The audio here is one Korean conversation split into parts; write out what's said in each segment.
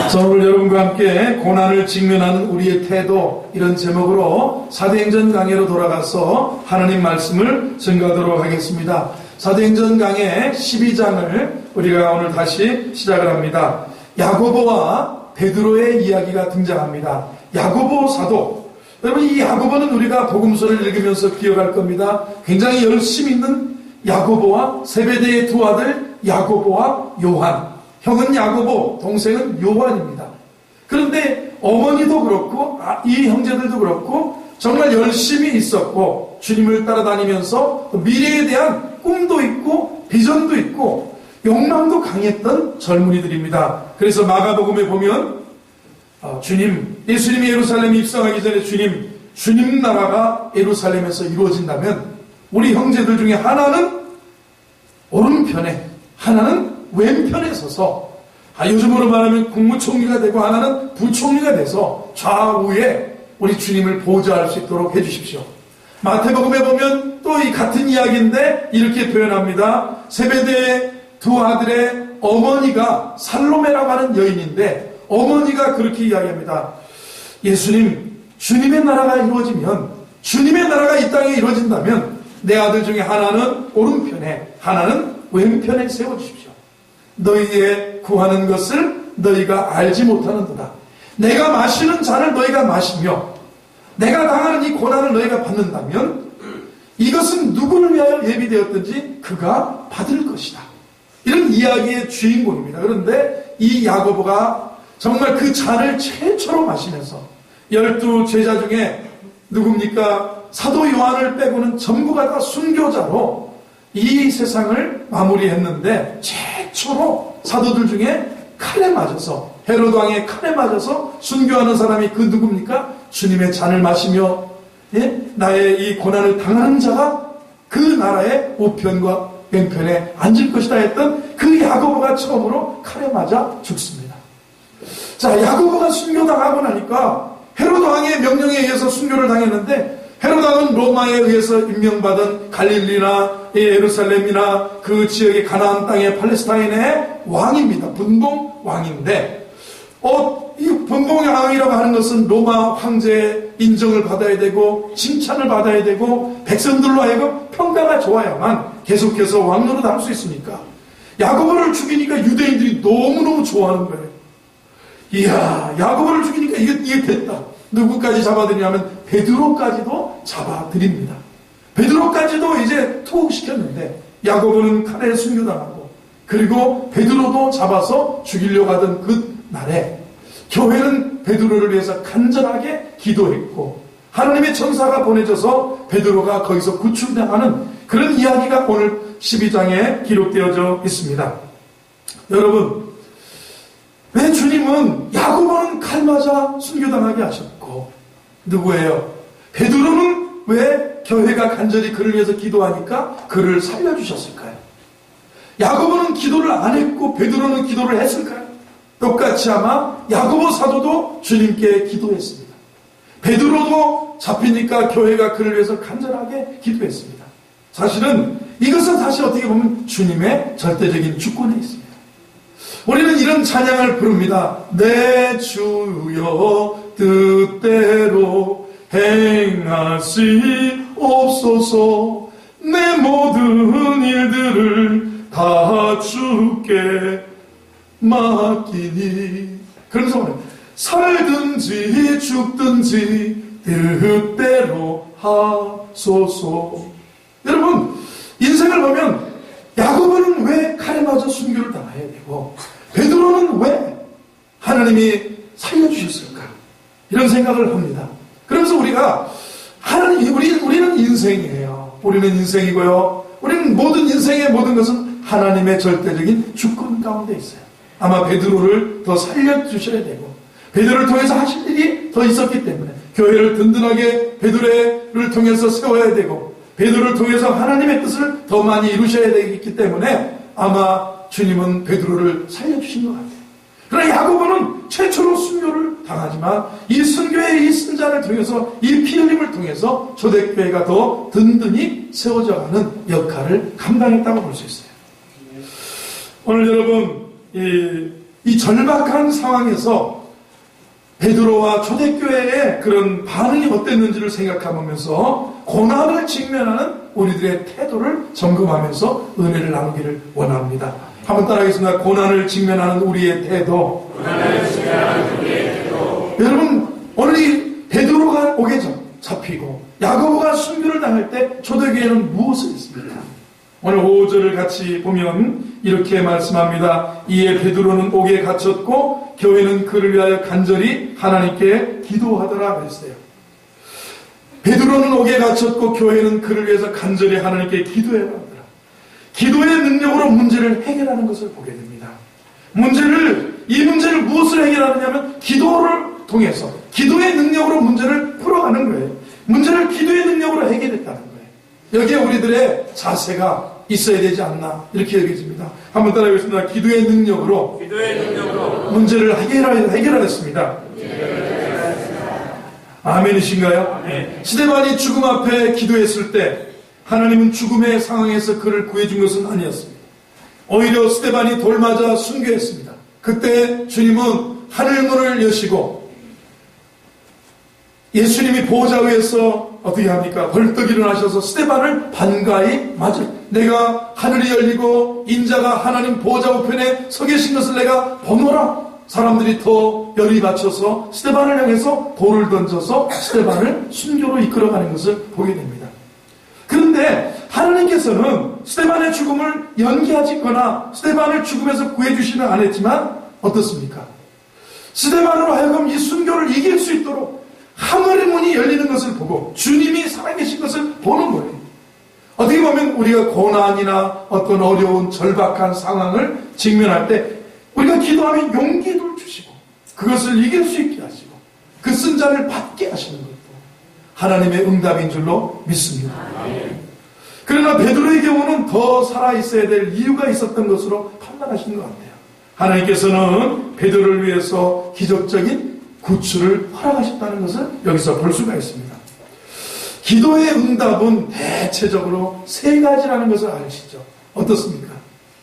자, 오늘 여러분과 함께 고난을 직면하는 우리의 태도, 이런 제목으로 사도행전 강해로 돌아가서 하나님 말씀을 증거하도록 하겠습니다. 사도행전 강해 12장을 우리가 오늘 다시 시작을 합니다. 야고보와 베드로의 이야기가 등장합니다. 야고보 사도, 여러분, 이 야고보는 우리가 복음서를 읽으면서 기억할 겁니다. 굉장히 열심히 있는 야고보와 세베대의 두 아들 야고보와 요한, 형은 야고보, 동생은 요한입니다. 그런데 어머니도 그렇고 이 형제들도 그렇고 정말 열심히 있었고 주님을 따라다니면서 미래에 대한 꿈도 있고 비전도 있고 욕망도 강했던 젊은이들입니다. 그래서 마가복음에 보면 예수님이 예루살렘에 입성하기 전에 주님 나라가 예루살렘에서 이루어진다면 우리 형제들 중에 하나는 오른편에, 하나는 왼편에 서서, 요즘으로 말하면 국무총리가 되고 하나는 부총리가 돼서 좌우에 우리 주님을 보좌할 수 있도록 해주십시오. 마태복음에 보면 또 이 같은 이야기인데 이렇게 표현합니다. 세베대의 두 아들의 어머니가 살로메라고 하는 여인인데 어머니가 그렇게 이야기합니다. 예수님, 주님의 나라가 이루어지면, 주님의 나라가 이 땅에 이루어진다면 내 아들 중에 하나는 오른편에, 하나는 왼편에 세워주십시오. 너희의 구하는 것을 너희가 알지 못하는도다. 내가 마시는 잔을 너희가 마시며 내가 당하는 이 고난을 너희가 받는다면 이것은 누구를 위하여 예비되었든지 그가 받을 것이다. 이런 이야기의 주인공입니다. 그런데 이 야고보가 정말 그 잔을 최초로 마시면서 12 제자 중에 누굽니까? 사도 요한을 빼고는 전부가 다 순교자로 이 세상을 마무리했는데 최초로 사도들 중에 칼에 맞아서, 헤로드 왕의 칼에 맞아서 순교하는 사람이 그 누굽니까? 주님의 잔을 마시며 나의 이 고난을 당하는 자가 그 나라의 우편과 왼편에 앉을 것이다 했던 그 야고보가 처음으로 칼에 맞아 죽습니다. 자, 야고보가 순교당하고 나니까 헤로드 왕의 명령에 의해서 순교를 당했는데 헤로드 왕은 로마에 의해서 임명받은 갈릴리나 예루살렘이나 그 지역의 가나안 땅의 팔레스타인의 왕입니다. 분봉 왕인데 이 분봉의 왕이라고 하는 것은 로마 황제의 인정을 받아야 되고 칭찬을 받아야 되고 백성들로 하여금 평가가 좋아야만 계속해서 왕노릇 할 수 있으니까 야고보를 죽이니까 유대인들이 너무너무 좋아하는 거예요. 이야, 야고보를 죽이니까 이게 됐다. 누구까지 잡아들이냐면 베드로까지도 잡아들입니다. 베드로까지도 이제 투옥시켰는데 야고보는 칼에 순교당하고 그리고 베드로도 잡아서 죽이려고 하던 그 날에 교회는 베드로를 위해서 간절하게 기도했고 하나님의 천사가 보내져서 베드로가 거기서 구출당하는 그런 이야기가 오늘 12장에 기록되어져 있습니다. 여러분, 왜 주님은 야고보는 칼 맞아 순교당하게 하셨고 누구예요? 베드로는 왜 교회가 간절히 그를 위해서 기도하니까 그를 살려주셨을까요? 야고보는 기도를 안 했고 베드로는 기도를 했을까요? 똑같이 아마 야고보 사도도 주님께 기도했습니다. 베드로도 잡히니까 교회가 그를 위해서 간절하게 기도했습니다. 사실은 이것은 다시 어떻게 보면 주님의 절대적인 주권에 있습니다. 우리는 이런 찬양을 부릅니다. 내 주여 뜻대로 행하시옵소서. 내 모든 일들을 다 주께 맡기니. 그러면서 살든지 죽든지 뜻대로 하소서. 여러분, 인생을 보면 야고보는 왜 칼에 맞아 순교를 당해야 되고 베드로는 왜 하나님이 살려주셨을까? 이런 생각을 합니다. 그러면서 우리가 우리는 인생이에요. 우리는 인생이고요. 우리는 모든 인생의 모든 것은 하나님의 절대적인 주권 가운데 있어요. 아마 베드로를 더 살려주셔야 되고 베드로를 통해서 하실 일이 더 있었기 때문에 교회를 든든하게 베드로를 통해서 세워야 되고 베드로를 통해서 하나님의 뜻을 더 많이 이루셔야 되기 때문에 아마 주님은 베드로를 살려주신 것 같아요. 그러나 야고보는 최초로 순교를 당하지만 이 순교의 이 순자를 통해서 이 피 흘림을 통해서 초대교회가 더 든든히 세워져가는 역할을 감당했다고 볼 수 있어요. 오늘 여러분, 이 이 절박한 상황에서 베드로와 초대교회의 그런 반응이 어땠는지를 생각하면서 고난을 직면하는 우리들의 태도를 점검하면서 은혜를 나누기를 원합니다. 한번 따라하겠습니다. 고난을 직면하는 우리의 태도. 여러분, 오늘 이 베드로가 오게 잡히고 야고보가 순교를 당할 때 초대교회는 무엇을 했습니까? 오늘 5절을 같이 보면 이렇게 말씀합니다. 이에 베드로는 옥에 갇혔고 교회는 그를 위하여 간절히 하나님께 기도하더라 그랬어요. 베드로는 옥에 갇혔고 교회는 그를 위해서 간절히 하나님께 기도해라 하더라. 기도의 능력으로 문제를 해결하는 것을 보게 됩니다. 이 문제를 무엇을 해결하느냐면 기도를 통해서 기도의 능력으로 문제를 풀어가는 거예요. 문제를 기도의 능력으로 해결했다는 거예요. 여기에 우리들의 자세가 있어야 되지 않나 이렇게 얘기했습니다. 한번 따라하겠습니다. 기도의 능력으로 문제를 해결하였습니다. 아멘이신가요? 네. 스데반이 죽음 앞에 기도했을 때 하나님은 죽음의 상황에서 그를 구해준 것은 아니었습니다. 오히려 스데반이 돌 맞아 순교했습니다. 그때 주님은 하늘문을 여시고 예수님이 보호자 위에서 어떻게 합니까? 벌떡 일어나셔서 스데반을 반가이 맞을 내가 하늘이 열리고 인자가 하나님 보호자 우편에 서 계신 것을 내가 보노라. 사람들이 더 열이 받쳐서 스데반을 향해서 돌을 던져서 스데반을 순교로 이끌어가는 것을 보게 됩니다. 그런데 하나님께서는 스데반의 죽음을 연기하시거나 스데반을 죽음에서 구해주시는 안 했지만 어떻습니까? 스데반으로 하여금 이 순교를 이길 수 있도록 하늘의 문이 열리는 것을 보고 주님이 살아계신 것을 보는 거예요. 어떻게 보면 우리가 고난이나 어떤 어려운 절박한 상황을 직면할 때 우리가 기도하면 용기를 주시고 그것을 이길 수 있게 하시고 그 쓴 자를 받게 하시는 것도 하나님의 응답인 줄로 믿습니다. 그러나 베드로의 경우는 더 살아있어야 될 이유가 있었던 것으로 판단하시는 것 같아요. 하나님께서는 베드로를 위해서 기적적인 구출을 허락하셨다는 것을 여기서 볼 수가 있습니다. 기도의 응답은 대체적으로 세 가지라는 것을 아시죠? 어떻습니까?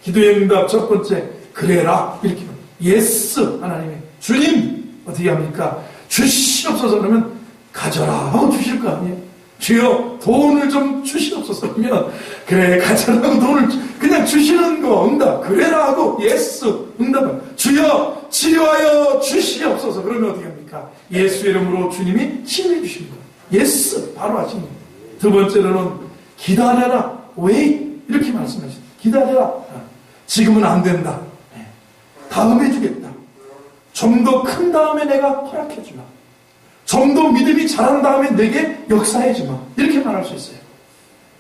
기도의 응답 첫 번째, 그래라 이렇게 예스 하나님의 주님 어떻게 합니까? 주시옵소서 그러면 가져라 하고 주실 거 아니에요? 주여 돈을 좀 주시옵소서 그러면 그래 가져라 하고 돈을 그냥 주시는 거 응답 그래라 하고 예스 응답은 주여 치료하여 주시옵소서 그러면 어떻게 합니까? 예수 이름으로 주님이 치료해 주신 거예요. 예스 바로 하시는 거예요. 두 번째로는 기다려라 웨이 이렇게 말씀하십니다. 기다려라 지금은 안 된다. 다음에 주겠다. 좀 더 큰 다음에 내가 허락해 주마. 좀 더 믿음이 자란 다음에 내게 역사해 주마. 이렇게 말할 수 있어요.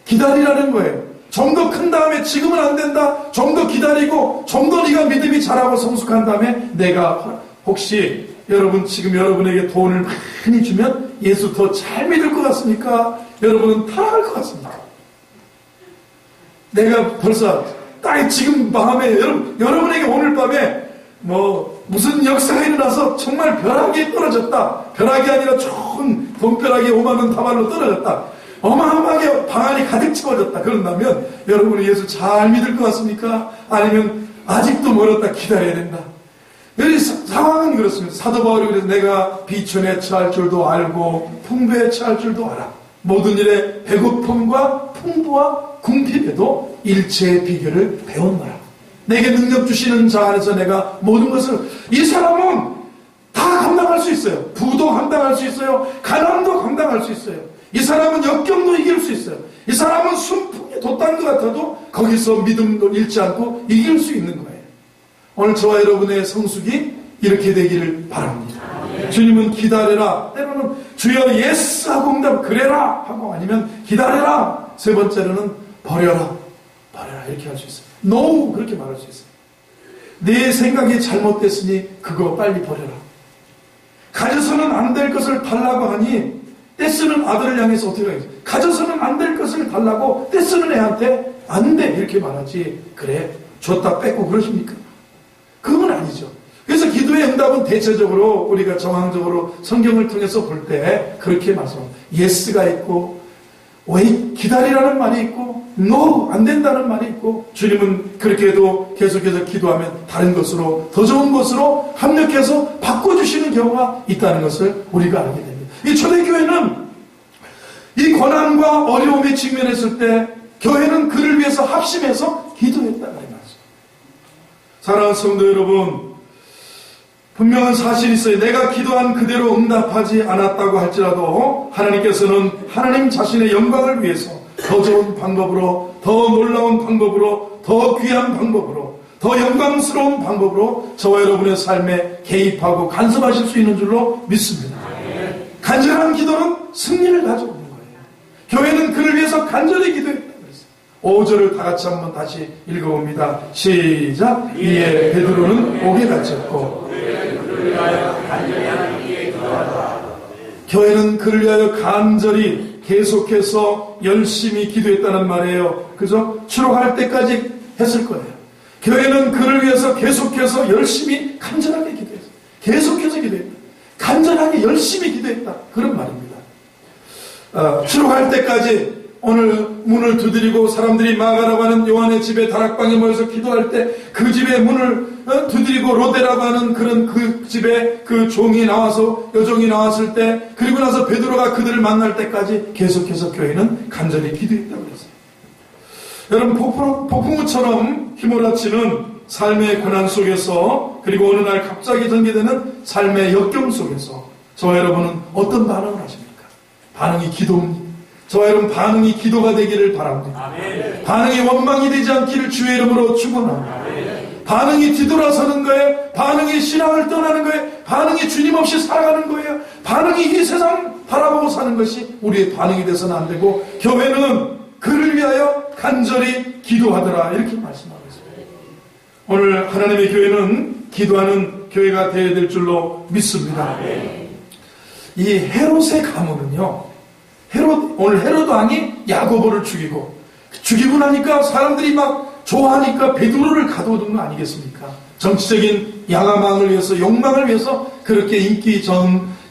기다리라는 거예요. 좀 더 큰 다음에 지금은 안 된다. 좀 더 기다리고 좀 더 네가 믿음이 자라고 성숙한 다음에 내가 혹시 여러분 지금 여러분에게 돈을 많이 주면 예수 더 잘 믿을 것 같습니까? 여러분은 타락할 것 같습니까? 내가 벌써 딱 지금 밤에 여러분에게 오늘 밤에 무슨 역사가 일어나서 정말 벼락이 떨어졌다. 벼락이 아니라 좋은 돈벼락이 5만원 다발로 떨어졌다. 어마어마하게 방안이 가득 채워졌다. 그런다면 여러분은 예수 잘 믿을 것 같습니까? 아니면 아직도 멀었다 기다려야 된다. 여기 상황은 그렇습니다. 사도 바울이 그래서 내가 비천에 처할 줄도 알고 풍부에 처할 줄도 알아. 모든 일에 배고픔과 풍부와 궁핍에도 일체의 비결을 배웠노라. 내게 능력 주시는 자 안에서 내가 모든 것을 이 사람은 다 감당할 수 있어요. 부도 감당할 수 있어요. 가난도 감당할 수 있어요. 이 사람은 역경도 이길 수 있어요. 이 사람은 순풍에 돛단 것 같아도 거기서 믿음도 잃지 않고 이길 수 있는 거예요. 오늘 저와 여러분의 성숙이 이렇게 되기를 바랍니다. 주님은 기다려라. 때로는 주여 예스 하고 응답 그래라 하고 아니면 기다려라. 세 번째로는 버려라 이렇게 할 수 있어요. No 그렇게 말할 수 있어요. 내 생각이 잘못됐으니 그거 빨리 버려라. 가져서는 안 될 것을 달라고 하니 떼쓰는 아들을 향해서 어떻게 하겠어요? 가져서는 안 될 것을 달라고 떼쓰는 애한테 안 돼 이렇게 말하지. 그래 줬다 뺏고 그러십니까? 그건 아니죠. 그래서 기도의 응답은 대체적으로 우리가 정황적으로 성경을 통해서 볼 때 그렇게 말씀합니다. 예스가 있고 왜 기다리라는 말이 있고 no 안 된다는 말이 있고 주님은 그렇게 해도 계속해서 기도하면 다른 것으로 더 좋은 것으로 합력해서 바꿔주시는 경우가 있다는 것을 우리가 알게 됩니다. 이 초대교회는 이 고난과 어려움에 직면했을 때 교회는 그를 위해서 합심해서 기도했다는 말이죠. 사랑하는 성도 여러분, 분명한 사실이 있어요. 내가 기도한 그대로 응답하지 않았다고 할지라도 하나님께서는 하나님 자신의 영광을 위해서 더 좋은 방법으로, 더 놀라운 방법으로, 더 귀한 방법으로, 더 영광스러운 방법으로 저와 여러분의 삶에 개입하고 간섭하실 수 있는 줄로 믿습니다. 간절한 기도는 승리를 가져오는 거예요. 교회는 그를 위해서 간절히 기도했다. 5절을 다 같이 한번 다시 읽어봅니다. 시작. 이에 베드로는 옥에 갇혔고 교회는 그를 위하여 간절히 계속해서 열심히 기도했다는 말이에요. 그죠? 추록할 때까지 했을 거예요. 교회는 그를 위해서 계속해서 열심히 간절하게 기도했어요. 계속해서 기도했다. 간절하게 열심히 기도했다. 그런 말입니다. 추록할 때까지 오늘 문을 두드리고 사람들이 마가라고 하는 요한의 집에 다락방에 모여서 기도할 때 그 집에 문을 두드리고 로데라고 하는 그런 그 집에 그 종이 나와서 여종이 나왔을 때 그리고 나서 베드로가 그들을 만날 때까지 계속해서 교회는 간절히 기도했다고 그랬어요. 여러분 폭풍우처럼 휘몰아치는 삶의 고난 속에서 그리고 어느 날 갑자기 전개되는 삶의 역경 속에서 저와 여러분은 어떤 반응을 하십니까? 반응이 기도입니다. 저와 여러분 반응이 기도가 되기를 바랍니다. 아멘. 반응이 원망이 되지 않기를 주의 이름으로 축원합니다. 반응이 뒤돌아서는 거예요. 반응이 신앙을 떠나는 거예요. 반응이 주님 없이 살아가는 거예요. 반응이 이 세상 바라보고 사는 것이 우리의 반응이 돼서는 안 되고 교회는 그를 위하여 간절히 기도하더라 이렇게 말씀하고 있습니다. 오늘 하나님의 교회는 기도하는 교회가 되어야 될 줄로 믿습니다. 아멘. 이 헤롯의 가문은요. 오늘 헤롯 왕이 야고보를 죽이고 나니까 사람들이 막 좋아하니까 베드로를 가둬둔 거 아니겠습니까? 정치적인 양화망을 위해서 욕망을 위해서 그렇게 인기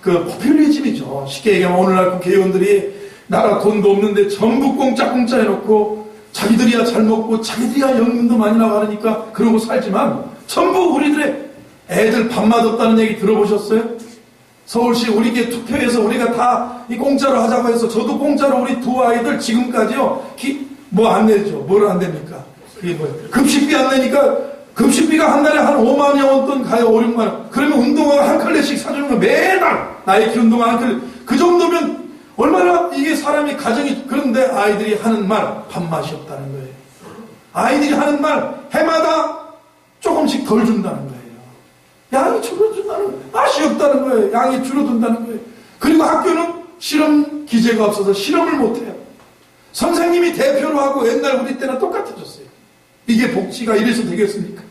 그 포퓰리즘이죠. 쉽게 얘기하면 오늘날 국회의원들이 나라 돈도 없는데 전부 공짜 해놓고 자기들이야 잘 먹고 자기들이야 연금도 많이 나가니까 그러고 살지만 전부 우리들의 애들 밥맛 없다는 얘기 들어보셨어요? 서울시 우리께 투표해서 우리가 다 이 공짜로 하자고 해서 저도 공짜로 우리 두 아이들 지금까지요 뭐 안 내죠. 뭘 안 됩니까? 그게 뭐예요? 급식비 안 내니까 급식비가 한 달에 한 5만여 원 돈 가요. 5, 6만 원. 그러면 운동화 한 켤레씩 사주는 거 매달 나이키 운동화 한 켤레. 그 정도면 얼마나 이게 사람이 가정이 그런데 아이들이 하는 말 밥맛이 없다는 거예요. 아이들이 하는 말 해마다 조금씩 덜 준다는 거예요. 양이 줄어든다는 거예요. 맛이 없다는 거예요. 양이 줄어든다는 거예요. 그리고 학교는 실험 기재가 없어서 실험을 못해요. 선생님이 대표로 하고 옛날 우리 때랑 똑같아졌어요. 이게 복지가 이래서 되겠습니까?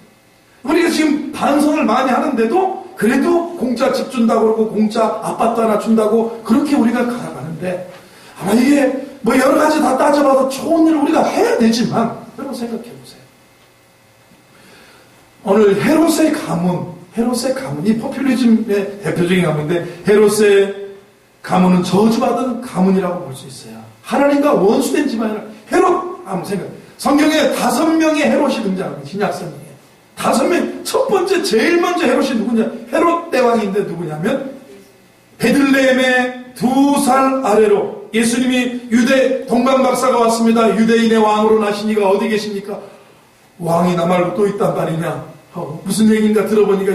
우리가 지금 반성을 많이 하는데도 그래도 공짜 집 준다고 그러고 공짜 아파트 하나 준다고 그렇게 우리가 가가는데 아마 이게 뭐 여러 가지 다 따져봐도 좋은 일을 우리가 해야 되지만 여러분 생각해 보세요. 오늘 헤롯의 가문이 포퓰리즘의 대표적인 가문인데 헤롯의 가문은 저주받은 가문이라고 볼 수 있어요. 하나님과 원수된 집안이라 헤롯 한번 생각해요. 성경에 5명의 헤롯이 등장합니다. 신약성경에 5명. 첫 번째 제일 먼저 헤롯이 누구냐? 헤롯 대왕인데 누구냐면 베들레헴의 2살 아래로 예수님이 유대 동방박사가 왔습니다. 유대인의 왕으로 나신 이가 어디 계십니까? 왕이 나 말고 또 있단 말이냐? 무슨 얘기인가 들어보니까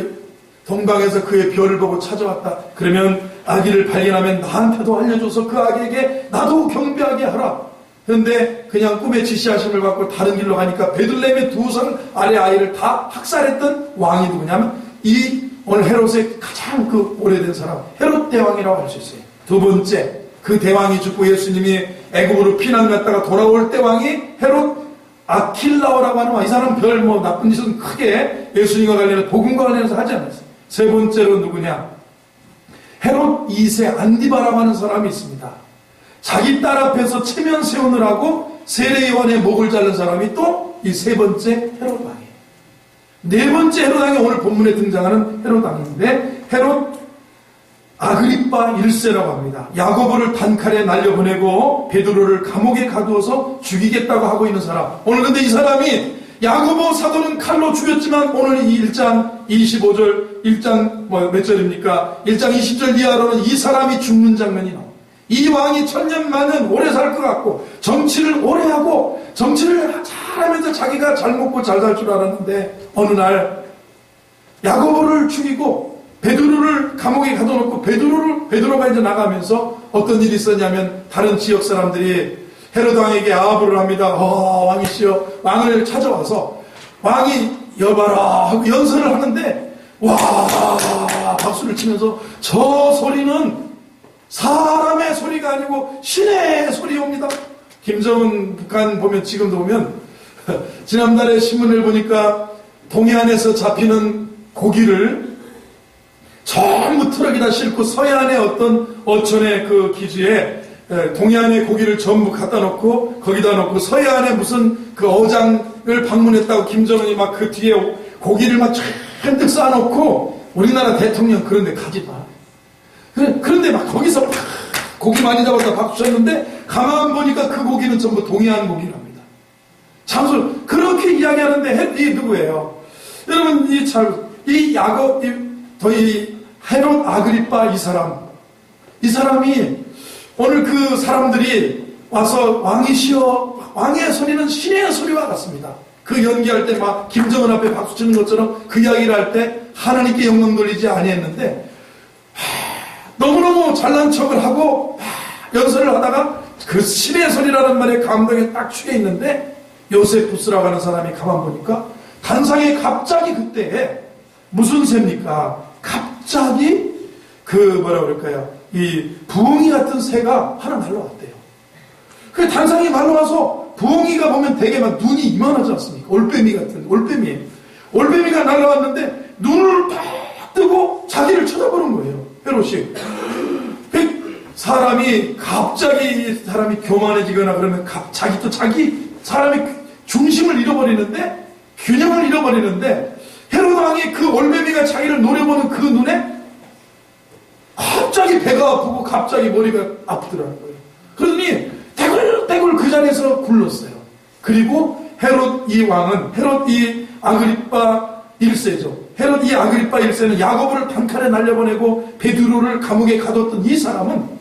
동방에서 그의 별을 보고 찾아왔다. 그러면 아기를 발견하면 나한테도 알려줘서 그 아기에게 나도 경배하게 하라. 그런데 그냥 꿈의 지시하심을 받고 다른 길로 가니까 베들레헴의 2살 아래 아이를 다 학살했던 왕이 누구냐면 이 오늘 헤롯의 가장 그 오래된 사람 헤롯 대왕이라고 할 수 있어요. 두 번째 그 대왕이 죽고 예수님이 애굽으로 피난 갔다가 돌아올 때 왕이 헤롯 아킬라오라고 하는 왕. 이 사람은 별 뭐 나쁜 짓은 크게 예수님과 관련해서 복음과 관련해서 하지 않았어요. 세 번째로 누구냐? 헤롯 2세 안디바라고 하는 사람이 있습니다. 자기 딸 앞에서 체면 세우느라고 세례요한의 목을 자른 사람이 또 이 세 번째 헤롯 왕이에요. 네 번째 헤롯 왕이 오늘 본문에 등장하는 헤롯 왕인데 헤롯 아그리파 아그리빠 1세라고 합니다. 야고보를 단칼에 날려보내고 베드로를 감옥에 가두어서 죽이겠다고 하고 있는 사람. 오늘 근데 이 사람이 야고보 사도는 칼로 죽였지만 오늘 이 1장 25절 1장 몇 절입니까? 1장 20절 이하로는 이 사람이 죽는 장면이 나옵니다. 이 왕이 천년 만년 오래 살 것 같고 정치를 오래 하고 정치를 잘하면서 자기가 잘 먹고 잘 살 줄 알았는데 어느 날 야고보를 죽이고 베드로를 감옥에 가둬놓고 베드로가 이제 나가면서 어떤 일이 있었냐면 다른 지역 사람들이 헤로드 왕에게 아부를 합니다. 왕이시여, 왕을 찾아와서 왕이 여봐라 하고 연설을 하는데 와 박수를 치면서 저 소리는 사람의 소리가 아니고 신의 소리옵니다. 김정은 북한 보면 지금도 보면 지난달에 신문을 보니까 동해안에서 잡히는 고기를 전부 트럭에다 싣고 서해안의 어떤 어촌의 그 기지에 동해안의 고기를 전부 갖다 놓고 거기다 놓고 서해안에 무슨 그 어장을 방문했다고 김정은이 막 그 뒤에 고기를 막 잔뜩 쌓아놓고 우리나라 대통령 그런데 가지 마. 그런데 막 거기서 막 고기 많이 잡았다 박수 쳤는데 가만 보니까 그 고기는 전부 동해안 고기랍니다. 참소 그렇게 이야기하는데 이 누구예요? 여러분 이 헤롯 아그리빠 이 사람이 오늘 그 사람들이 와서 왕이시여 왕의 소리는 신의 소리와 같습니다. 그 연기할 때 막 김정은 앞에 박수 치는 것처럼 그 이야기를 할 때 하나님께 영광 돌리지 아니했는데 너무너무 잘난 척을 하고 연설을 하다가 그 신의 소리라는 말에 감동에 딱 취해 있는데 요세푸스라고 하는 사람이 가만 보니까 단상에 갑자기 그때 무슨 새입니까? 갑자기 그 뭐라 그럴까요? 이 부엉이 같은 새가 하나 날라왔대요. 그 단상에 날라와서 부엉이가 보면 되게 막 눈이 이만하지 않습니까? 올빼미예요. 올빼미가 날라왔는데 눈을 딱 뜨고 자기를 쳐다보는 거예요. 헤롯이. 사람이 갑자기 사람이 교만해지거나 그러면 자기 사람이 중심을 잃어버리는데 균형을 잃어버리는데 헤롯 왕이 그 올빼미가 자기를 노려보는 그 눈에 갑자기 배가 아프고 갑자기 머리가 아프더라는 거예요. 그러더니 떼굴떼굴 그 자리에서 굴렀어요. 그리고 헤롯 이 왕은 헤롯 이 아그리빠 1세죠. 헤롯 이 아그리빠 1세는 야고보를 단칼에 날려보내고 베드로를 감옥에 가뒀던 이 사람은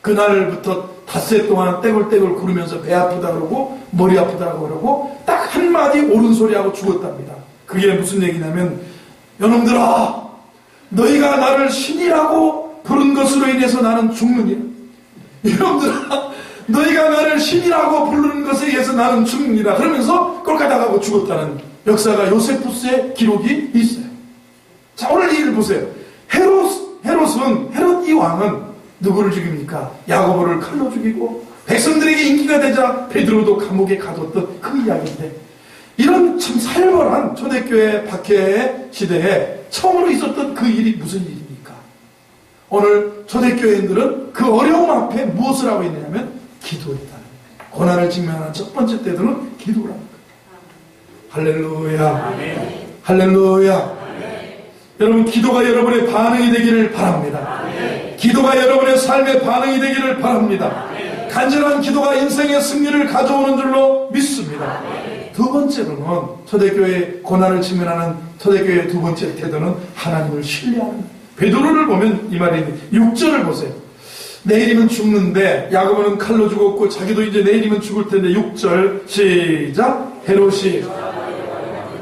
그날부터 닷새 동안 떼굴떼굴 구르면서 배 아프다 그러고 머리 아프다고 그러고 딱 한마디 옳은 소리하고 죽었답니다. 그게 무슨 얘기냐면 여놈들아 너희가 나를 신이라고 부른 것으로 인해서 나는 죽느니라. 여러분들아 너희가 나를 신이라고 부르는 것에 의해서 나는 죽느니라. 그러면서 꼴까닥 하고 죽었다는 역사가 요세푸스의 기록이 있어요. 자 오늘 이 일을 보세요. 헤롯 이 왕은 누구를 죽입니까? 야고보를 칼로 죽이고 백성들에게 인기가 되자 베드로도 감옥에 가뒀던 그 이야기인데 이런 참 살벌한 초대교회 박해의 시대에 처음으로 있었던 그 일이 무슨 일입니까? 오늘 초대교회인들은 그 어려움 앞에 무엇을 하고 있느냐면 기도했다는 거예요. 고난을 직면하는 첫 번째 때들은 기도라는 거예요. 할렐루야. 아멘. 할렐루야. 아멘. 여러분 기도가 여러분의 반응이 되기를 바랍니다. 아멘. 기도가 여러분의 삶의 반응이 되기를 바랍니다. 아멘. 간절한 기도가 인생의 승리를 가져오는 줄로 믿습니다. 아멘. 두 번째로는 초대교회 고난을 직면하는 초대교회의 두 번째 태도는 하나님을 신뢰하는. 베드로를 보면 이 말이 6절을 보세요. 내일이면 죽는데 야고보는 칼로 죽었고 자기도 이제 내일이면 죽을 텐데 6절 시작. 헤롯이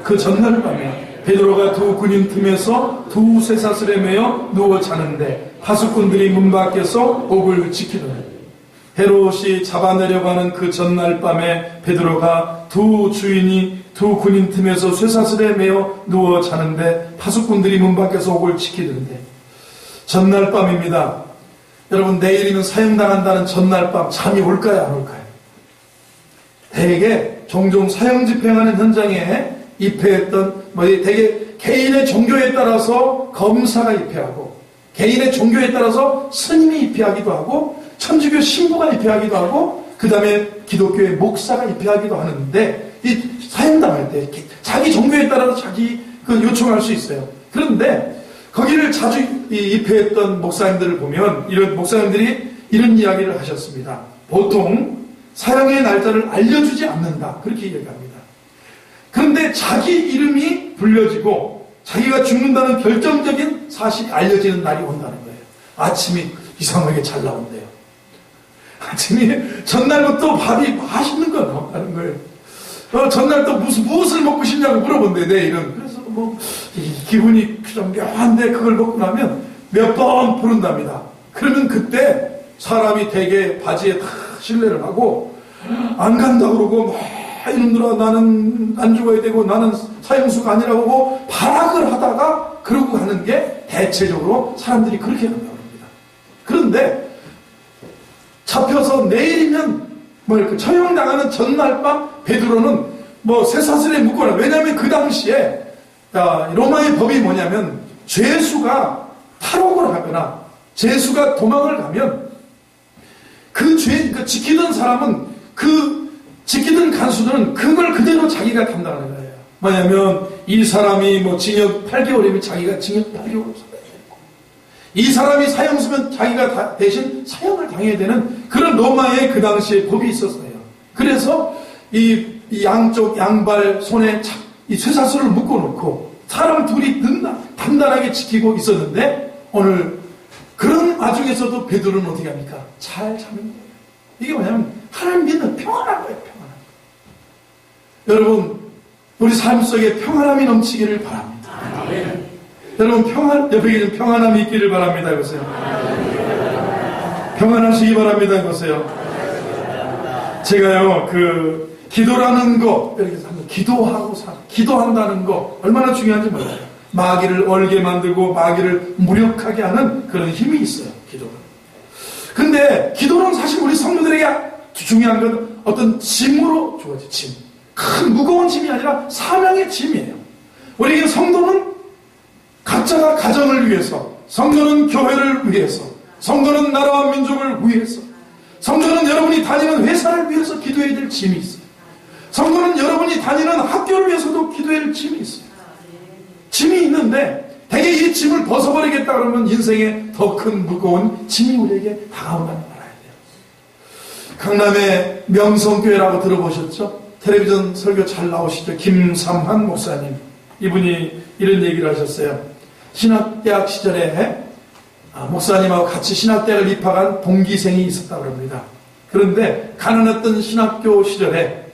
그 전날 밤에 베드로가 두 군인 틈에서 두 쇠사슬에 매여 누워 자는데 파수꾼들이 문 밖에서 옥을 지키더니 헤롯이 잡아내려가는 그 전날 밤에 베드로가 두 군인 틈에서 쇠사슬에 매여 누워 자는데 파수꾼들이 문 밖에서 옥을 지키던데 전날 밤입니다. 여러분 내일이면 사형당한다는 전날 밤 잠이 올까요 안 올까요? 대개 종종 사형 집행하는 현장에 입회했던 대개 개인의 종교에 따라서 검사가 입회하고 개인의 종교에 따라서 스님이 입회하기도 하고 천주교 신부가 입회하기도 하고 그 다음에 기독교의 목사가 입회하기도 하는데 이 사형당할 때 자기 종교에 따라서 자기 요청할 수 있어요. 그런데 거기를 자주 입회했던 목사님들을 보면 이런 목사님들이 이런 이야기를 하셨습니다. 보통 사형의 날짜를 알려주지 않는다. 그렇게 얘기합니다. 그런데 자기 이름이 불려지고 자기가 죽는다는 결정적인 사실이 알려지는 날이 온다는 거예요. 아침이 이상하게 잘 나온대요. 아침이 전날부터 밥이 맛있는 거 나온다는 거예요. 전날 또 무엇을 먹고 싶냐고 물어본대, 내일은. 그래서 기분이 좀 묘한데 그걸 먹고 나면 몇 번 부른답니다. 그러면 그때 사람이 되게 바지에 다 실례를 하고 안 간다 그러고 이놈들아 나는 안 죽어야 되고 나는 사형수가 아니라고 하고 발악을 하다가 그러고 가는 게 대체적으로 사람들이 그렇게 한다고 합니다. 그런데 잡혀서 내일이면 처형당하는 전날 밤 베드로는 쇠사슬에 묶거나, 왜냐하면 그 당시에 로마의 법이 뭐냐면 죄수가 탈옥을 하거나 죄수가 도망을 가면 그 지키던 사람은 지키던 간수들은 그걸 그대로 자기가 감당하는 거예요. 뭐냐면 이 사람이 징역 8개월이면 자기가 징역 8개월 살아야 되고, 이 사람이 사형수면 자기가 대신 사형을 당해야 되는 그런 로마의 그 당시에 법이 있었어요. 그래서 이 양쪽 양발 손에 이 쇠사슬을 묶어놓고 사람 둘이 단단하게 지키고 있었는데, 오늘 그런 와중에서도 베드로는 어떻게 합니까? 잘 참는 거예요. 이게 뭐냐면 하나님 믿는 평안한 거예요. 여러분, 우리 삶 속에 평안함이 넘치기를 바랍니다. 아멘. 여러분, 옆에 계신 평안함이 있기를 바랍니다. 이보세요. 평안하시기 바랍니다. 이보세요. 제가요, 기도라는 거, 이렇게 기도한다는 거, 얼마나 중요한지 몰라요. 마귀를 얼게 만들고 마귀를 무력하게 하는 그런 힘이 있어요, 기도는. 근데 기도는 사실 우리 성도들에게 중요한 건 어떤 짐으로 주어진 짐. 큰 무거운 짐이 아니라 사명의 짐이에요. 우리에게 성도는 각자가 가정을 위해서, 성도는 교회를 위해서, 성도는 나라와 민족을 위해서, 성도는 여러분이 다니는 회사를 위해서 기도해야 될 짐이 있어요. 성도는 여러분이 다니는 학교를 위해서도 기도해야 될 짐이 있어요. 짐이 있는데 대개 이 짐을 벗어버리겠다 그러면 인생에 더 큰 무거운 짐이 우리에게 다가온다는 걸 알아야 돼요. 강남의 명성교회라고 들어보셨죠? 텔레비전 설교 잘 나오시죠? 김삼환 목사님. 이분이 이런 얘기를 하셨어요. 신학대학 시절에 목사님하고 같이 신학대학을 입학한 동기생이 있었다고 합니다. 그런데 가난했던 신학교 시절에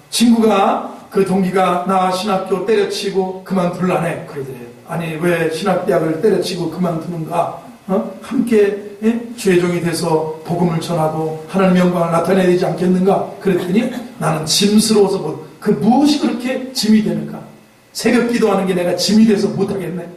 친구가, 그 동기가 나 신학교 때려치고 그만둘라네 그러더래요. 아니 왜 신학대학을 때려치고 그만두는가? 함께 주의종이 돼서 복음을 전하고 하나님의 영광을 나타내야 되지 않겠는가? 그랬더니 나는 짐스러워서 무엇이 그렇게 짐이 되는가? 새벽 기도하는 게 내가 짐이 돼서 못하겠네.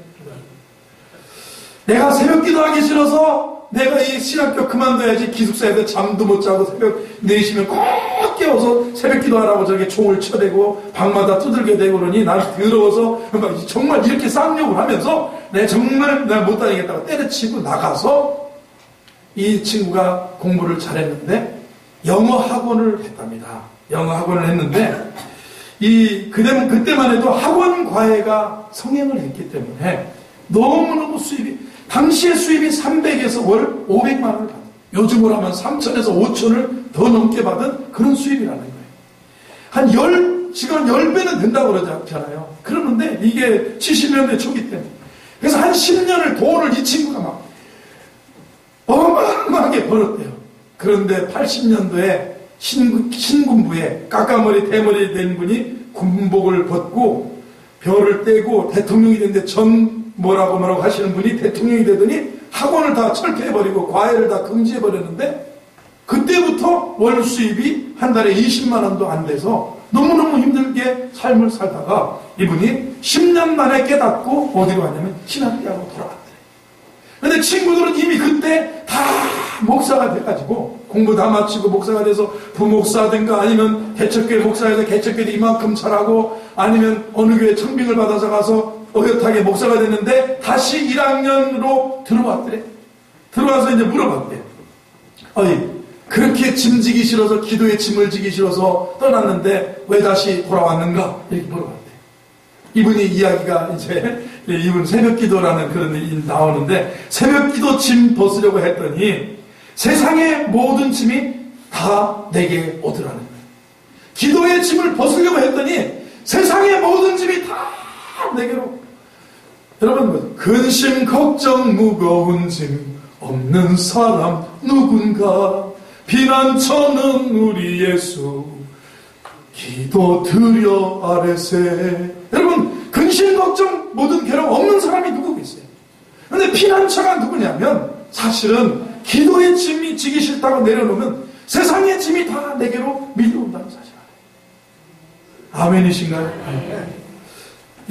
내가 새벽 기도하기 싫어서 내가 이 신학교 그만둬야지 기숙사에서 잠도 못 자고 새벽 4시면 꼭 깨워서 새벽 기도하라고 저렇게 총을 쳐대고 방마다 두들겨 대고 그러니 난 더러워서 정말 이렇게 쌍욕을 하면서 내가 정말 내가 못 다니겠다고 때려치고 나가서 이 친구가 공부를 잘했는데 영어 학원을 했답니다. 영어 학원을 했는데 그때만 해도 학원 과외가 성행을 했기 때문에 너무너무 당시의 수입이 300에서 월 500만 원을 받은, 요즘으로 하면 3천에서 5천을 더 넘게 받은 그런 수입이라는 거예요. 지금 10배는 된다고 그러잖아요. 그러는데 이게 70년대 초기 때문에. 그래서 한 10년을 돈을 이 친구가 막 어마어마하게 벌었대요. 그런데 80년도에 신군부에 까까머리 대머리 된 분이 군복을 벗고 별을 떼고 대통령이 됐는데 뭐라고 하시는 분이 대통령이 되더니 학원을 다 철폐해버리고 과외를 다 금지해버렸는데, 그때부터 월 수입이 한 달에 20만 원도 안 돼서 너무너무 힘들게 삶을 살다가 이분이 10년 만에 깨닫고 어디로 갔냐면 신학대학으로 돌아갔대요. 근데 친구들은 이미 그때 다 목사가 돼가지고 공부 다 마치고 목사가 돼서 부목사든가 아니면 개척교회 목사에서 개척교회 이만큼 잘하고 아니면 어느 교회 청빙을 받아서 가서 어엿하게 목사가 됐는데 다시 1학년으로 들어왔대. 들어와서 이제 물어봤대. 그렇게 짐지기 싫어서, 기도에 짐을 지기 싫어서 떠났는데 왜 다시 돌아왔는가? 이렇게 물어봤대. 이분이 이야기가 이제 이분 새벽기도라는 그런 일이 나오는데 새벽기도 짐 벗으려고 했더니 세상의 모든 짐이 다 내게 오더라는 거예요. 기도의 짐을 벗으려고 했더니 세상의 모든 짐이 다 내게로. 여러분, 근심 걱정 무거운 짐 없는 사람 누군가 피난처는 우리 예수 기도 드려 아뢰세. 여러분, 근심 걱정 모든 괴로움 없는 사람이 누구겠어요? 근데 피난처가 누구냐면 사실은 기도의 짐이 지기 싫다고 내려놓으면 세상의 짐이 다 내게로 밀려온다는 사실. 아멘이신가요?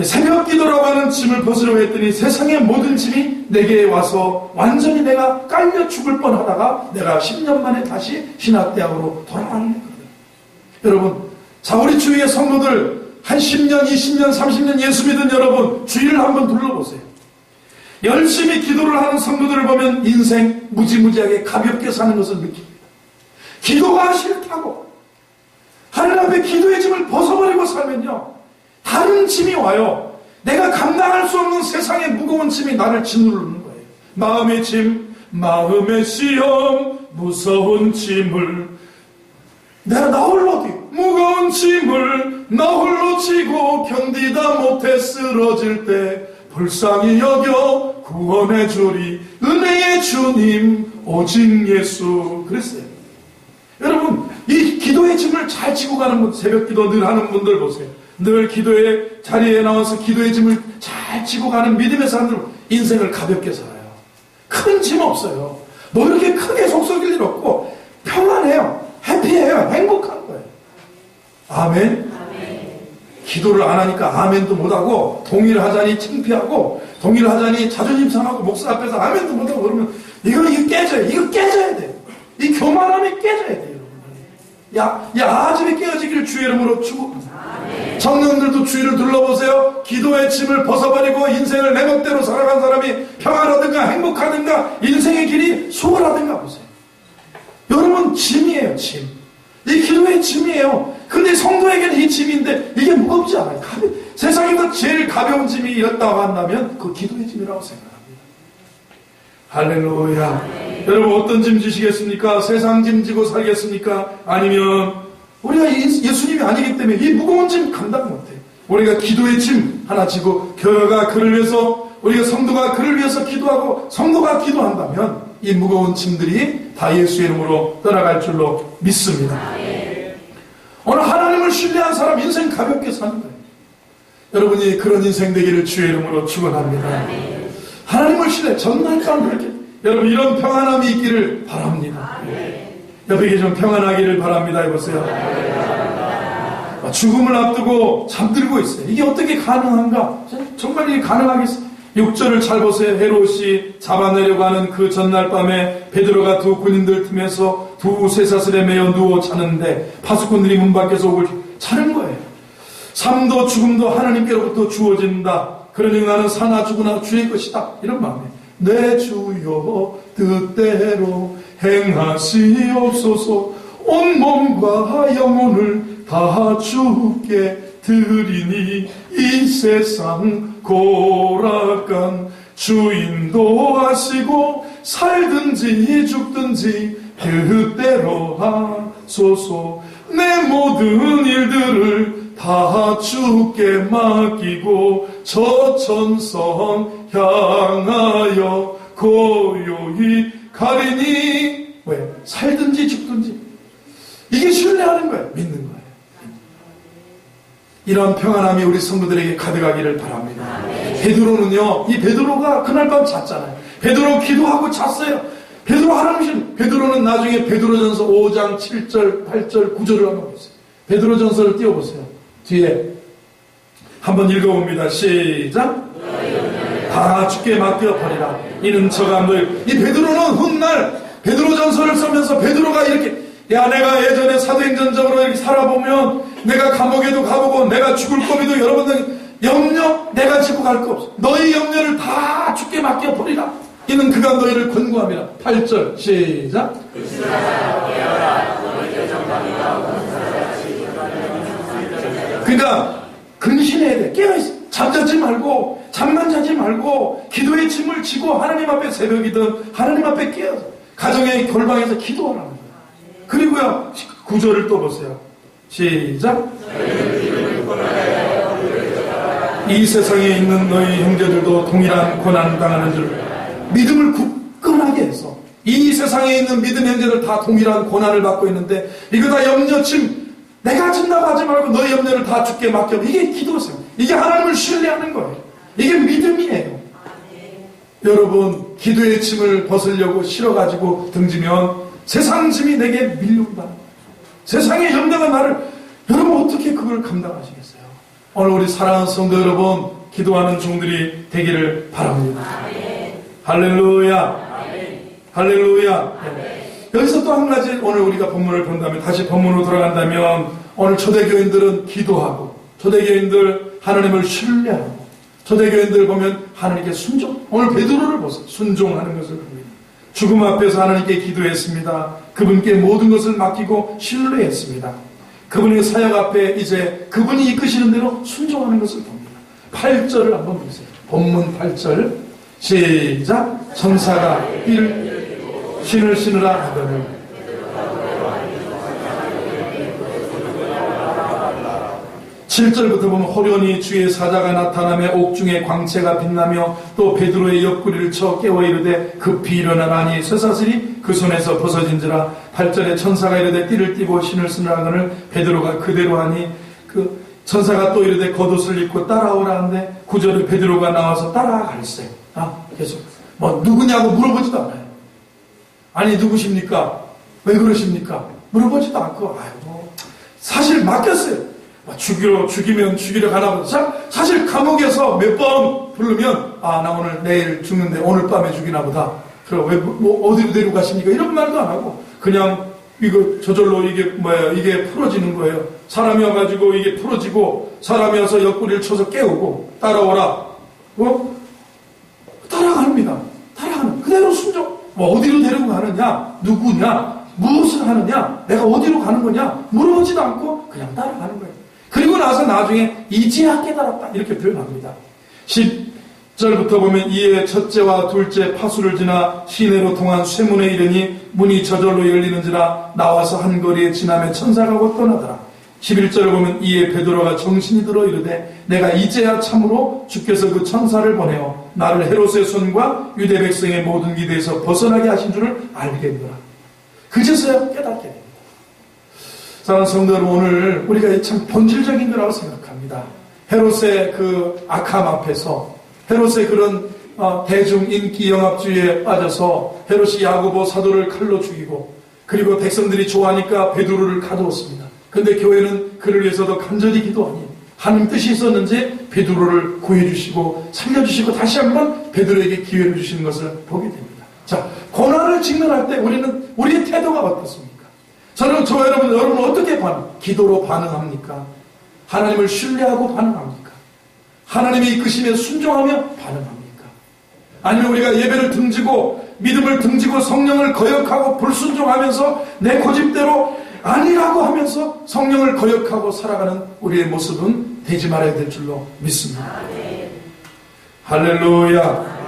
새벽 기도라고 하는 짐을 벗으려고 했더니 세상의 모든 짐이 내게 와서 완전히 내가 깔려 죽을 뻔하다가 내가 10년 만에 다시 신학대학으로 돌아가는 거거든요. 여러분, 자, 우리 주위의 성도들 한 10년, 20년, 30년 예수 믿은 여러분 주위를 한번 둘러보세요. 열심히 기도를 하는 성도들을 보면 인생 무지무지하게 가볍게 사는 것을 느낍니다. 기도가 싫다고 하늘 앞에 기도의 짐을 벗어버리고 살면요, 다른 짐이 와요. 내가 감당할 수 없는 세상의 무거운 짐이 나를 짓누르는 거예요. 마음의 짐, 마음의 시험, 무서운 짐을 내가 나 홀로 무거운 짐을 나 홀로 지고 견디다 못해 쓰러질 때 불쌍히 여겨 구원해 주리 은혜의 주님 오직 예수. 그랬어요. 여러분, 이 기도의 짐을 잘 지고 가는 분, 새벽 기도 늘 하는 분들 보세요. 늘 기도의 자리에 나와서 기도의 짐을 잘 지고 가는 믿음의 사람들 인생을 가볍게 살아요. 큰 짐 없어요. 뭐 이렇게 크게 속 썩일 일 없고 평안해요. 해피해요. 행복한 거예요. 아멘? 아멘. 기도를 안 하니까 아멘도 못하고 동의를 하자니 창피하고 동의를 하자니 자존심 상하고 목사 앞에서 아멘도 못하고 그러면 이거 깨져요. 이거 깨져야 돼요. 이 교만함이 깨져야 돼요. 아침에 깨어지기를 주의 이름으로 축복합니다. 청년들도 주위를 둘러보세요. 기도의 짐을 벗어버리고 인생을 내 멋대로 살아간 사람이 평안하든가 행복하든가 인생의 길이 수월하든가 보세요. 여러분, 짐이에요. 짐. 이 기도의 짐이에요. 근데 성도에게는 이 짐인데 이게 무겁지 않아요. 세상에서 제일 가벼운 짐이 이렇다고 한다면 그 기도의 짐이라고 생각합니다. 할렐루야. 여러분, 어떤 짐 지시겠습니까? 세상 짐 지고 살겠습니까? 아니면 우리가 예수님이 아니기 때문에 이 무거운 짐 감당 못해요. 우리가 기도의 짐 하나 지고 교회가 그를 위해서, 우리가 성도가 그를 위해서 기도하고 성도가 기도한다면 이 무거운 짐들이 다 예수의 이름으로 떠나갈 줄로 믿습니다. 오늘 하나님을 신뢰한 사람 인생 가볍게 사는 거예요. 여러분이 그런 인생 되기를 주의 이름으로 축원합니다. 하나님을 신뢰, 전날밤 그렇게 여러분 이런 평안함이 있기를 바랍니다. 옆에 계시면 평안하기를 바랍니다. 해보세요. 죽음을 앞두고 잠들고 있어요. 이게 어떻게 가능한가? 정말 이게 가능하겠어요? 6절을 잘 보세요. 헤롯이 잡아내려고 하는 그 전날 밤에 베드로가 두 군인들 틈에서 두 쇠사슬에 매여 누워 자는데 파수꾼들이 문 밖에서 오고 자는 거예요. 삶도 죽음도 하나님께로부터 주어진다. 그러니 나는 사나 죽으나 주의 것이다. 이런 마음이에요. 내 주여 뜻대로 행하시옵소서. 온몸과 영혼을 다 주께 드리니 이 세상 고락간 주인도 하시고 살든지 죽든지 그대로 하소서. 내 모든 일들을 다 주께 맡기고 저 천성 향하여 고요히 가리니. 왜? 살든지 죽든지. 이게 신뢰하는 거예요. 믿는 거예요. 이런 평안함이 우리 성도들에게 가득하기를 바랍니다. 베드로는요, 이 베드로가 그날 밤 잤잖아요. 베드로 기도하고 잤어요. 베드로 하나님, 베드로는 나중에 베드로전서 5장 7절, 8절, 9절을 한번 보세요. 베드로전서를 띄워보세요. 뒤에 한번 읽어봅니다. 시작. 다 주께 맡겨버리라. 이는 저가 너희. 이 베드로는 훗날 베드로전서를 쓰면서 베드로가 이렇게, 야, 내가 예전에 사도행전적으로 이렇게 살아보면 내가 감옥에도 가보고 내가 죽을 고비도 여러분들 염려 내가 지고 갈 거 없어. 너희 염려를 다 주께 맡겨버리라. 이는 그가 너희를 권고함이라. 8절 시작. 그러니까 근신해야 돼. 깨어있어. 잠자지 말고 잠만 자지 말고 기도의 짐을 지고 하나님 앞에 새벽이든 하나님 앞에 깨어서 가정의 골방에서 기도하라는 거예요. 그리고요 9절을 또 보세요. 시작. 이 세상에 있는 너희 형제들도 동일한 고난을 당하는 줄 믿음을 굳건하게 해서 이 세상에 있는 믿음 형제들 다 동일한 고난을 받고 있는데 이거 다 염려침 내가 진다고 하지 말고 너희 염려를 다 주께 맡겨. 이게 기도세요. 이게 하나님을 신뢰하는 거예요. 이게 믿음이에요. 여러분 기도의 짐을 벗으려고 실어가지고 등지면 세상 짐이 내게 밀려온다는 거예요. 세상의 염려가 나를 여러분 어떻게 그걸 감당하시겠어요? 오늘 우리 사랑하는 성도 여러분 기도하는 종들이 되기를 바랍니다. 할렐루야. 할렐루야. 여기서 또 한 가지 오늘 우리가 본문을 본다면 다시 본문으로 돌아간다면 오늘 초대교인들은 기도하고 초대교인들 하나님을 신뢰하고 초대교인들 보면 하나님께 순종. 오늘 베드로를 보세요. 순종하는 것을 봅니다. 죽음 앞에서 하나님께 기도했습니다. 그분께 모든 것을 맡기고 신뢰했습니다. 그분의 사역 앞에 이제 그분이 이끄시는 대로 순종하는 것을 봅니다. 8절을 한번 보세요. 본문 8절 시작. 천사가 신을 신으라 하더니 7절부터 보면 호련히 주의 사자가 나타나며 옥중에 광채가 빛나며 또 베드로의 옆구리를 쳐 깨워 이르되 급히 일어나라니 쇠사슬이 그 손에서 벗어진지라. 8절에 천사가 이르되 띠를 띠고 신을 쓰느라 하거늘 베드로가 그대로 하니 그 천사가 또 이르되 겉옷을 입고 따라오라 하는데 9절에 베드로가 나와서 따라가랬어요. 계속 누구냐고 물어보지도 않아요. 아니 누구십니까? 왜 그러십니까? 물어보지도 않고 사실 맡겼어요. 죽이면 죽이려 가나 보다. 사실 감옥에서 몇 번 부르면 나 오늘 내일 죽는데 오늘 밤에 죽이나 보다. 그럼 왜 어디로 데리고 가십니까? 이런 말도 안 하고 그냥 이거 저절로 이게 풀어지는 거예요. 사람이 와가지고 이게 풀어지고 사람이 와서 옆구리를 쳐서 깨우고 따라오라. 따라갑니다. 따라가는 그대로 순종. 어디로 데리고 가느냐? 누구냐? 무엇을 하느냐? 내가 어디로 가는 거냐? 물어보지도 않고 그냥 따라가는 거예요. 그리고 나서 나중에 이제야 깨달았다. 이렇게 표현합니다. 10절부터 보면 이에 첫째와 둘째 파수를 지나 시내로 통한 쇠문에 이르니 문이 저절로 열리는지라 나와서 한 거리에 지나며 천사가 곧 떠나더라. 11절을 보면 이에 베드로가 정신이 들어 이르되 내가 이제야 참으로 주께서 그 천사를 보내어 나를 헤롯의 손과 유대 백성의 모든 기대에서 벗어나게 하신 줄을 알겠노라. 그제서야 깨닫게 됩니다. 사랑하는 성도 여러분, 오늘 우리가 참 본질적인 거라고 생각합니다. 헤롯의 그 악함 앞에서 헤롯의 그런 대중 인기 영합주의에 빠져서 헤롯이 야고보 사도를 칼로 죽이고 그리고 백성들이 좋아하니까 베드로를 가두었습니다. 그런데 교회는 그를 위해서도 간절히 기도하니 하나님 뜻이 있었는지 베드로를 구해주시고 살려주시고 다시 한번 베드로에게 기회를 주시는 것을 보게 됩니다. 자, 고난을 직면할 때 우리의 태도가 어떻습니까? 여러분 어떻게 기도로 반응합니까? 하나님을 신뢰하고 반응합니까? 하나님이 이끄시면 순종하며 반응합니까? 아니면 우리가 예배를 등지고 믿음을 등지고 성령을 거역하고 불순종하면서 내 고집대로 아니라고 하면서 성령을 거역하고 살아가는 우리의 모습은 되지 말아야 될 줄로 믿습니다. 할렐루야.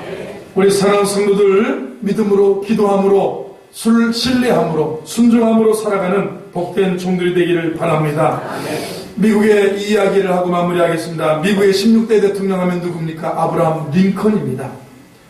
우리 사랑하는 성도들 믿음으로 기도함으로 신뢰함으로 순종함으로 살아가는 복된 종들이 되기를 바랍니다. 미국의 이야기를 하고 마무리하겠습니다. 미국의 16대 대통령 하면 누굽니까? 아브라함 링컨입니다.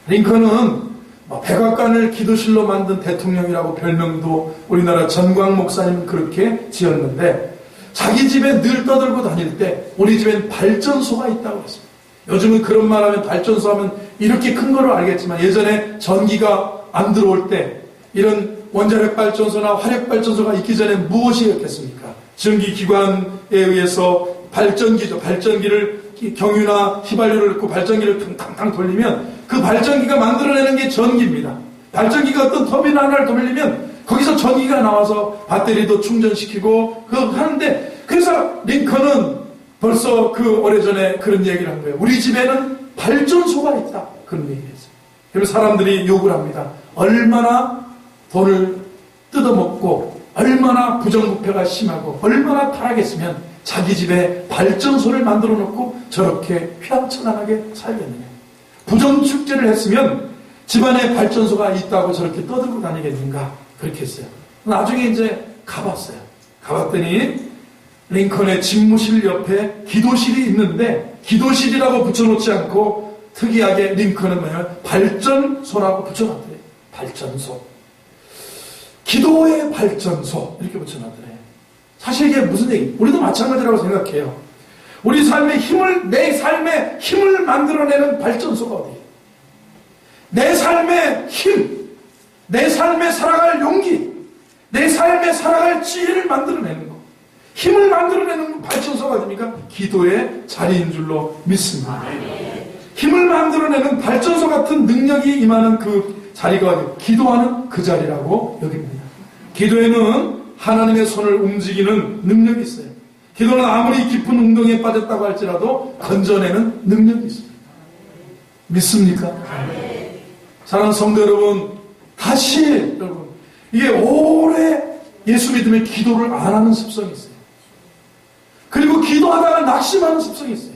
링컨은 백악관을 기도실로 만든 대통령이라고 별명도 우리나라 전광 목사님은 그렇게 지었는데 자기 집에 늘 떠들고 다닐 때 우리 집엔 발전소가 있다고 했습니다. 요즘은 그런 말 하면 발전소 하면 이렇게 큰 거로 알겠지만 예전에 전기가 안 들어올 때 이런 원자력 발전소나 화력 발전소가 있기 전에 무엇이 있겠습니까? 전기기관에 의해서 발전기죠. 발전기를 경유나 휘발유를 넣고 발전기를 탕탕 돌리면 그 발전기가 만들어내는 게 전기입니다. 발전기가 어떤 터빈 하나를 돌리면 거기서 전기가 나와서 배터리도 충전시키고 그거 하는데 그래서 링컨은 벌써 그 오래전에 그런 얘기를 한 거예요. 우리 집에는 발전소가 있다. 그런 얘기를 했어요. 그래서 사람들이 욕을 합니다. 얼마나 돈을 뜯어먹고 얼마나 부정부패가 심하고 얼마나 타락했으면 자기 집에 발전소를 만들어 놓고 저렇게 휘황찬란하게 살겠느냐. 부정축제를 했으면 집안에 발전소가 있다고 저렇게 떠들고 다니겠는가. 그렇게 했어요. 나중에 이제 가봤어요. 가봤더니 링컨의 집무실 옆에 기도실이 있는데 기도실이라고 붙여놓지 않고 특이하게 링컨은 뭐냐면 발전소라고 붙여놨더래요. 발전소. 기도의 발전소 이렇게 붙여놨더래요. 사실 이게 무슨 얘기? 우리도 마찬가지라고 생각해요. 우리 삶의 힘을, 내 삶의 힘을 만들어내는 발전소가 어디예요? 내 삶의 힘, 내 삶에 살아갈 용기, 내 삶에 살아갈 지혜를 만들어내는 것, 힘을 만들어내는 발전소가 어디입니까? 기도의 자리인 줄로 믿습니다. 힘을 만들어내는 발전소 같은 능력이 임하는 그 자리가 어디? 기도하는 그 자리라고 여깁니다. 기도에는 하나님의 손을 움직이는 능력이 있어요. 기도는 아무리 깊은 웅덩이에 빠졌다고 할지라도 건져내는 능력이 있습니다. 믿습니까? 사랑하는 성도 여러분, 다시 여러분, 이게 오래 예수 믿음의 기도를 안 하는 습성이 있어요. 그리고 기도하다가 낙심하는 습성이 있어요.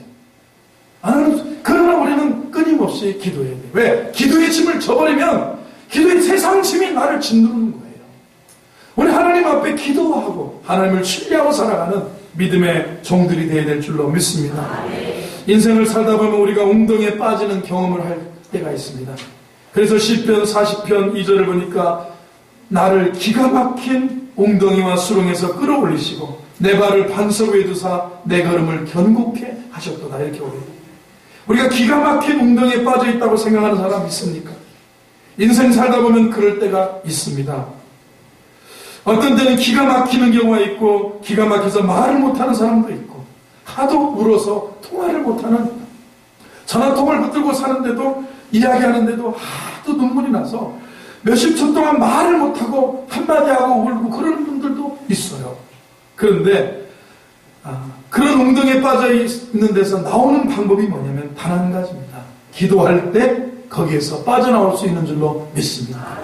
안 하는, 그러나 우리는 끊임없이 기도해야 돼요. 왜? 기도의 짐을 져버리면 기도의 세상 짐이 나를 짓누르는 거예요. 우리 하나님 앞에 기도하고 하나님을 신뢰하고 살아가는 믿음의 종들이 되어야 될 줄로 믿습니다. 인생을 살다 보면 우리가 웅덩이에 빠지는 경험을 할 때가 있습니다. 그래서 시편 40편 2절을 보니까 나를 기가 막힌 웅덩이와 수렁에서 끌어올리시고 내 발을 반석 위에 두사 내 걸음을 견고케 하셨도다. 이렇게 오래요. 우리가 기가 막힌 웅덩이에 빠져 있다고 생각하는 사람 있습니까? 인생 살다 보면 그럴 때가 있습니다. 어떤 때는 기가 막히는 경우가 있고 기가 막혀서 말을 못하는 사람도 있고 하도 울어서 통화를 못하는 전화통을 붙들고 사는데도 이야기하는데도 하도 눈물이 나서 몇십 초 동안 말을 못하고 한마디 하고 울고 그러는 분들도 있어요. 그런데 그런 웅덩이에 빠져 있는 데서 나오는 방법이 뭐냐면 단 한 가지입니다. 기도할 때 거기에서 빠져나올 수 있는 줄로 믿습니다.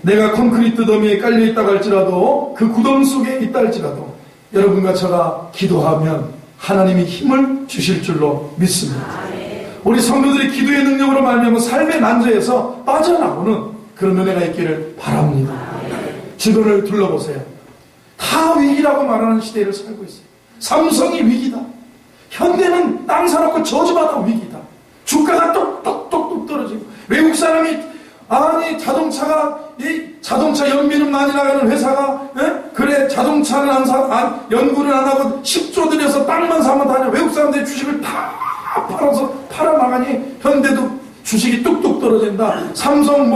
내가 콘크리트 더미에 깔려있다고 할지라도 그 구덩 속에 있다 할지라도 여러분과 제가 기도하면 하나님이 힘을 주실 줄로 믿습니다. 우리 성도들이 기도의 능력으로 말미암아 삶의 난제에서 빠져나오는 그런 은혜가 있기를 바랍니다. 주변을 둘러보세요. 다 위기라고 말하는 시대를 살고 있어요. 삼성이 위기다. 현대는 땅 사놓고 저주받아 위기다. 주가가 똑똑똑똑 떨어지고 외국 사람이 자동차 연비는 많이 나가는 회사가 그래 자동차는 연구를 안 하고 10조 들여서 땅만 사면 다냐. 외국 사람들이 주식을 다 팔아나가니 현대도 주식이 뚝뚝 떨어진다. 삼성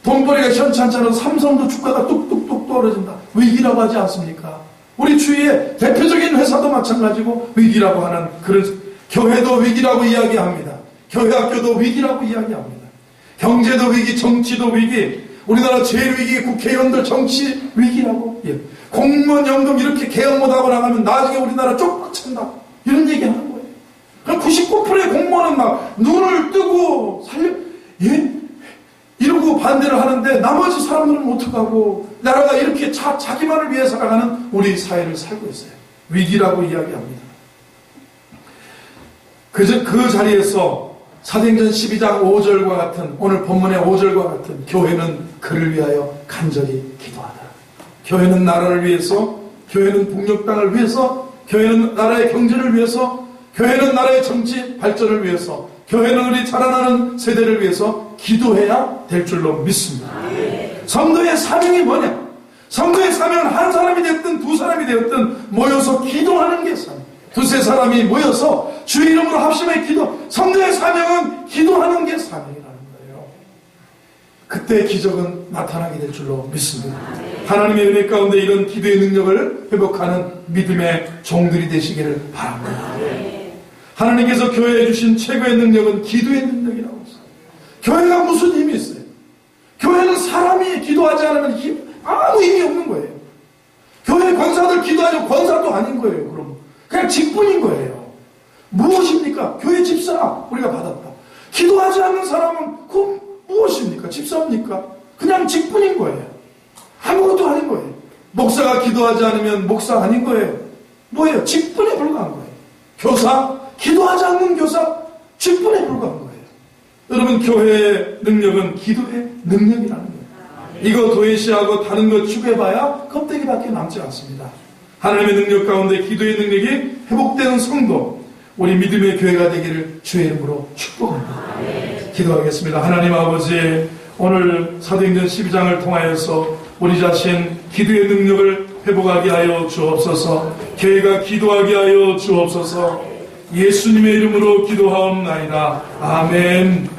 돈벌이가 현찮잖아. 삼성도 주가가 뚝뚝뚝 떨어진다. 위기라고 하지 않습니까? 우리 주위에 대표적인 회사도 마찬가지고 위기라고 하는 그런 교회도 위기라고 이야기합니다. 교회 학교도 위기라고 이야기합니다. 경제도 위기, 정치도 위기, 우리나라 제일 위기 국회의원들 정치 위기라고. 공무원 연금 이렇게 개혁 못하고 나가면 나중에 우리나라 쪽박찬다. 이런 얘기 하는 거예요. 그럼 99%의 공무원은 막 눈을 뜨고 이러고 반대를 하는데 나머지 사람들은 어떡하고 나라가 이렇게 자기만을 위해 살아가는 우리 사회를 살고 있어요. 위기라고 이야기합니다. 그 자리에서 사도행전 12장 5절과 같은 오늘 본문의 5절과 같은 교회는 그를 위하여 간절히 기도하다. 교회는 나라를 위해서, 교회는 북녘 땅을 위해서, 교회는 나라의 경제를 위해서, 교회는 나라의 정치 발전을 위해서, 교회는 우리 자라나는 세대를 위해서 기도해야 될 줄로 믿습니다. 성도의 사명이 뭐냐? 성도의 사명은 한 사람이 됐든 두 사람이 되었든 모여서 기도하는 게 사명. 두세 사람이 모여서 주의 이름으로 합심해 기도. 성도의 사명은 기도하는 게 사명이라는 거예요. 그때 기적은 나타나게 될 줄로 믿습니다. 하나님의 은혜 가운데 이런 기도의 능력을 회복하는 믿음의 종들이 되시기를 바랍니다. 하나님께서 교회에 주신 최고의 능력은 기도의 능력이라고 했어요. 교회가 무슨 힘이 있어요? 교회는 사람이 기도하지 않으면 아무 힘이 없는 거예요. 교회 권사들 기도하지 권사도 아닌 거예요. 그럼 그냥 직분인 거예요. 무엇입니까? 교회 집사 우리가 받았다. 기도하지 않는 사람은 그 무엇입니까? 집사입니까? 그냥 직분인 거예요. 아무것도 아닌 거예요. 목사가 기도하지 않으면 목사 아닌 거예요. 뭐예요? 직분에 불과한 거예요. 교사, 기도하지 않는 교사 10분에 불과한 거예요. 여러분, 교회의 능력은 기도의 능력이라는 거예요. 이거 도외시하고 다른 거 추구해봐야 껍데기밖에 남지 않습니다. 하나님의 능력 가운데 기도의 능력이 회복되는 성도, 우리 믿음의 교회가 되기를 주의 이름으로 축복합니다. 기도하겠습니다. 하나님 아버지, 오늘 사도행전 12장을 통하여서 우리 자신 기도의 능력을 회복하게 하여 주옵소서. 교회가 기도하게 하여 주옵소서. 예수님의 이름으로 기도하옵나이다. 아멘.